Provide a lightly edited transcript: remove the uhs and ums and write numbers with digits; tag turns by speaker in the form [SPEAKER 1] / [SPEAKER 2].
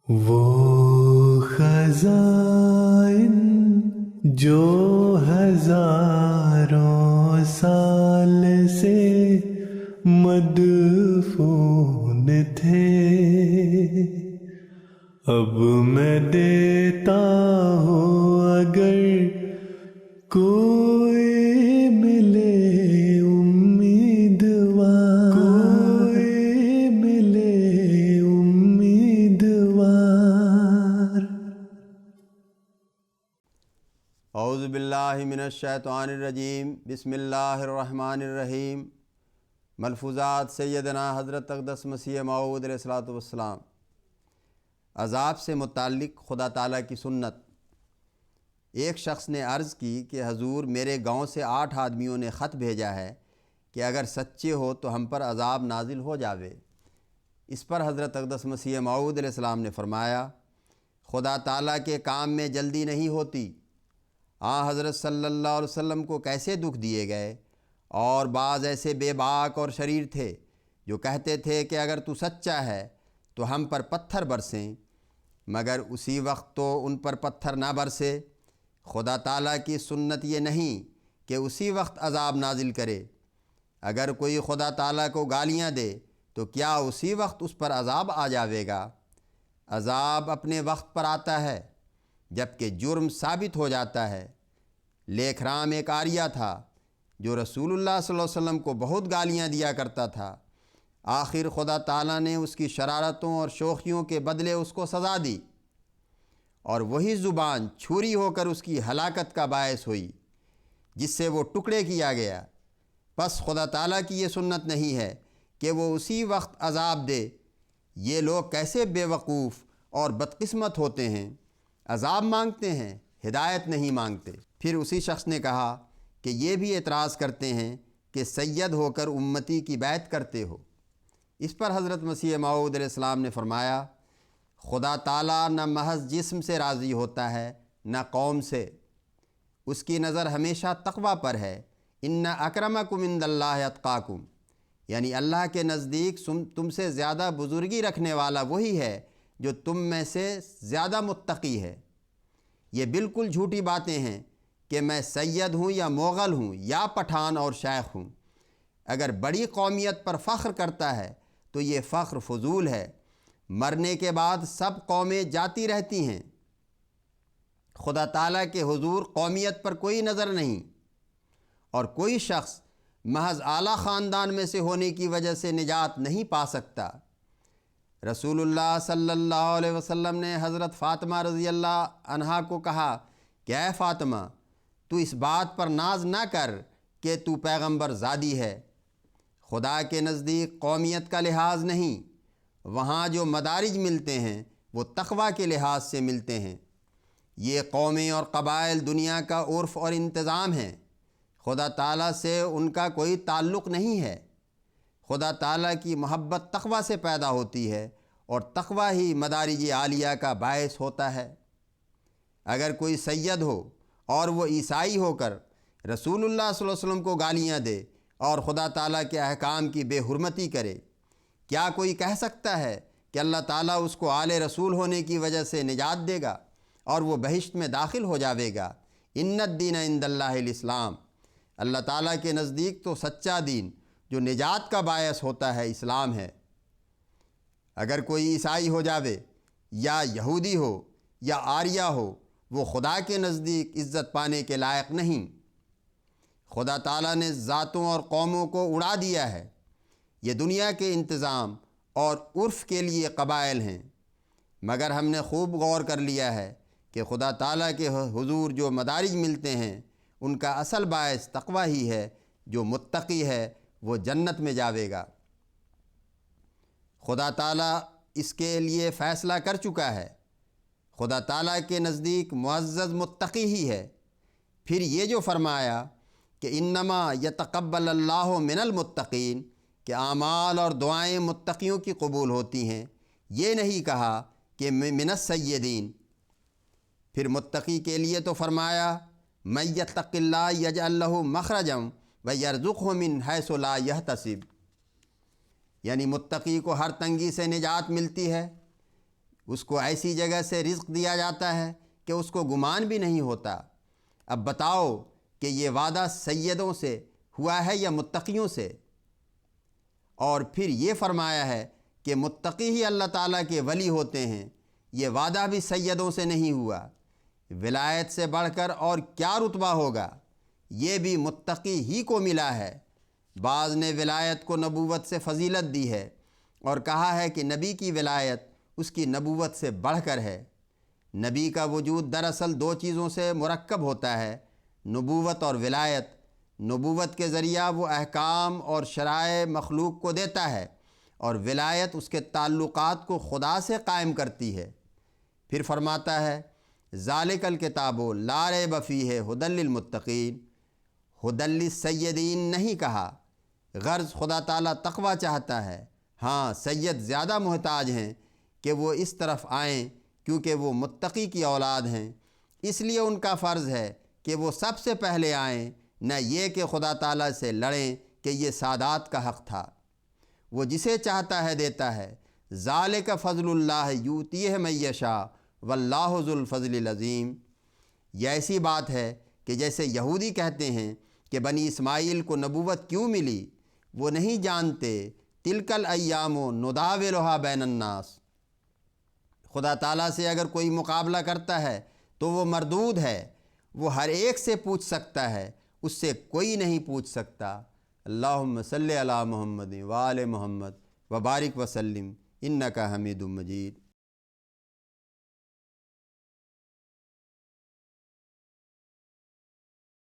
[SPEAKER 1] وہ خزائن جو ہزاروں سال سے مدفون تھے، اب میں دیتا ہوں اگر کوئی ملے امیدوار، کوئی ملے امیدوار۔
[SPEAKER 2] اعوذ باللہ من الشیطان الرجیم، بسم اللہ الرحمن الرحیم۔ ملفوظات سیدنا حضرت اقدس مسیح موعود علیہ الصلوۃ والسلام۔ عذاب سے متعلق خدا تعالیٰ کی سنت۔ ایک شخص نے عرض کی کہ حضور، میرے گاؤں سے 8 آدمیوں نے خط بھیجا ہے کہ اگر سچے ہو تو ہم پر عذاب نازل ہو جاوے۔ اس پر حضرت اقدس مسیح موعود علیہ السلام نے فرمایا، خدا تعالیٰ کے کام میں جلدی نہیں ہوتی۔ حضرت صلی اللہ علیہ وسلم کو کیسے دکھ دیے گئے، اور بعض ایسے بے باک اور شریر تھے جو کہتے تھے کہ اگر تو سچا ہے تو ہم پر پتھر برسیں، مگر اسی وقت تو ان پر پتھر نہ برسے۔ خدا تعالیٰ کی سنت یہ نہیں کہ اسی وقت عذاب نازل کرے۔ اگر کوئی خدا تعالیٰ کو گالیاں دے تو کیا اسی وقت اس پر عذاب آ جاوے گا؟ عذاب اپنے وقت پر آتا ہے جبکہ جرم ثابت ہو جاتا ہے۔ لیکھرام ایک آریہ تھا جو رسول اللہ صلی اللہ علیہ وسلم کو بہت گالیاں دیا کرتا تھا۔ آخر خدا تعالیٰ نے اس کی شرارتوں اور شوخیوں کے بدلے اس کو سزا دی، اور وہی زبان چھری ہو کر اس کی ہلاکت کا باعث ہوئی، جس سے وہ ٹکڑے کیا گیا۔ پس خدا تعالیٰ کی یہ سنت نہیں ہے کہ وہ اسی وقت عذاب دے۔ یہ لوگ کیسے بے وقوف اور بدقسمت ہوتے ہیں، عذاب مانگتے ہیں، ہدایت نہیں مانگتے۔ پھر اسی شخص نے کہا کہ یہ بھی اعتراض کرتے ہیں کہ سید ہو کر امتی کی بیعت کرتے ہو۔ اس پر حضرت مسیح موعود علیہ السلام نے فرمایا، خدا تعالیٰ نہ محض جسم سے راضی ہوتا ہے نہ قوم سے، اس کی نظر ہمیشہ تقوی پر ہے۔ ان اکرمکم عند اللہ اتقاکم، یعنی اللہ کے نزدیک تم سے زیادہ بزرگی رکھنے والا وہی ہے جو تم میں سے زیادہ متقی ہے۔ یہ بالکل جھوٹی باتیں ہیں کہ میں سید ہوں یا مغل ہوں یا پٹھان اور شیخ ہوں۔ اگر بڑی قومیت پر فخر کرتا ہے تو یہ فخر فضول ہے۔ مرنے کے بعد سب قومیں جاتی رہتی ہیں۔ خدا تعالیٰ کے حضور قومیت پر کوئی نظر نہیں، اور کوئی شخص محض اعلیٰ خاندان میں سے ہونے کی وجہ سے نجات نہیں پا سکتا۔ رسول اللہ صلی اللہ علیہ وسلم نے حضرت فاطمہ رضی اللہ عنہا کو کہا کہ اے فاطمہ، تو اس بات پر ناز نہ کر کہ تو پیغمبر زادی ہے۔ خدا کے نزدیک قومیت کا لحاظ نہیں، وہاں جو مدارج ملتے ہیں وہ تقوی کے لحاظ سے ملتے ہیں۔ یہ قومیں اور قبائل دنیا کا عرف اور انتظام ہیں، خدا تعالیٰ سے ان کا کوئی تعلق نہیں ہے۔ خدا تعالیٰ کی محبت تقوی سے پیدا ہوتی ہے، اور تقوی ہی مدارج عالیہ کا باعث ہوتا ہے۔ اگر کوئی سید ہو اور وہ عیسائی ہو کر رسول اللہ صلی اللہ علیہ وسلم کو گالیاں دے اور خدا تعالیٰ کے احکام کی بے حرمتی کرے، کیا کوئی کہہ سکتا ہے کہ اللہ تعالیٰ اس کو آل رسول ہونے کی وجہ سے نجات دے گا اور وہ بہشت میں داخل ہو جاوے گا؟ ان الدین عند اللہ الاسلام، اللہ تعالیٰ کے نزدیک تو سچا دین جو نجات کا باعث ہوتا ہے اسلام ہے۔ اگر کوئی عیسائی ہو جاوے یا یہودی ہو یا آریہ ہو، وہ خدا کے نزدیک عزت پانے کے لائق نہیں۔ خدا تعالیٰ نے ذاتوں اور قوموں کو اڑا دیا ہے۔ یہ دنیا کے انتظام اور عرف کے لیے قبائل ہیں، مگر ہم نے خوب غور کر لیا ہے کہ خدا تعالیٰ کے حضور جو مدارج ملتے ہیں ان کا اصل باعث تقوی ہی ہے۔ جو متقی ہے وہ جنت میں جاوے گا۔ خدا تعالیٰ اس کے لیے فیصلہ کر چکا ہے۔ خدا تعالیٰ کے نزدیک معزز متقی ہی ہے۔ پھر یہ جو فرمایا کہ انما یتقبل اللہ من المتقین، کہ اعمال اور دعائیں متقیوں کی قبول ہوتی ہیں، یہ نہیں کہا کہ من السیدین۔ پھر متقی کے لیے تو فرمایا من یتق اللہ یجعل لہ مخرجا ویرزقہ من حیث لا یحتسب، یعنی متقی کو ہر تنگی سے نجات ملتی ہے، اس کو ایسی جگہ سے رزق دیا جاتا ہے کہ اس کو گمان بھی نہیں ہوتا۔ اب بتاؤ کہ یہ وعدہ سیدوں سے ہوا ہے یا متقیوں سے؟ اور پھر یہ فرمایا ہے کہ متقی ہی اللہ تعالیٰ کے ولی ہوتے ہیں۔ یہ وعدہ بھی سیدوں سے نہیں ہوا۔ ولایت سے بڑھ کر اور کیا رتبہ ہوگا؟ یہ بھی متقی ہی کو ملا ہے۔ بعض نے ولایت کو نبوت سے فضیلت دی ہے اور کہا ہے کہ نبی کی ولایت اس کی نبوت سے بڑھ کر ہے۔ نبی کا وجود دراصل دو چیزوں سے مرکب ہوتا ہے، نبوت اور ولایت۔ نبوت کے ذریعہ وہ احکام اور شرائع مخلوق کو دیتا ہے، اور ولایت اس کے تعلقات کو خدا سے قائم کرتی ہے۔ پھر فرماتا ہے ذالک الکتاب لا ریب فیہ ھدی للمتقین۔ ھدی للسیدین نہیں کہا، غرض خدا تعالیٰ تقوی چاہتا ہے۔ ہاں، سید زیادہ محتاج ہیں کہ وہ اس طرف آئیں، کیونکہ وہ متقی کی اولاد ہیں۔ اس لیے ان کا فرض ہے کہ وہ سب سے پہلے آئیں، نہ یہ کہ خدا تعالیٰ سے لڑیں کہ یہ سادات کا حق تھا۔ وہ جسے چاہتا ہے دیتا ہے۔ ذالک فضل اللہ یؤتیہ من یشاء واللہ ذو الفضل العظیم۔ یہ ایسی بات ہے کہ جیسے یہودی کہتے ہیں کہ بنی اسماعیل کو نبوت کیوں ملی، وہ نہیں جانتے تلک الایام نداولھا بین الناس۔ خدا تعالیٰ سے اگر کوئی مقابلہ کرتا ہے تو وہ مردود ہے۔ وہ ہر ایک سے پوچھ سکتا ہے، اس سے کوئی نہیں پوچھ سکتا۔ اللہم صلی علی محمد وآل محمد وبارک وسلم انک حمید مجید۔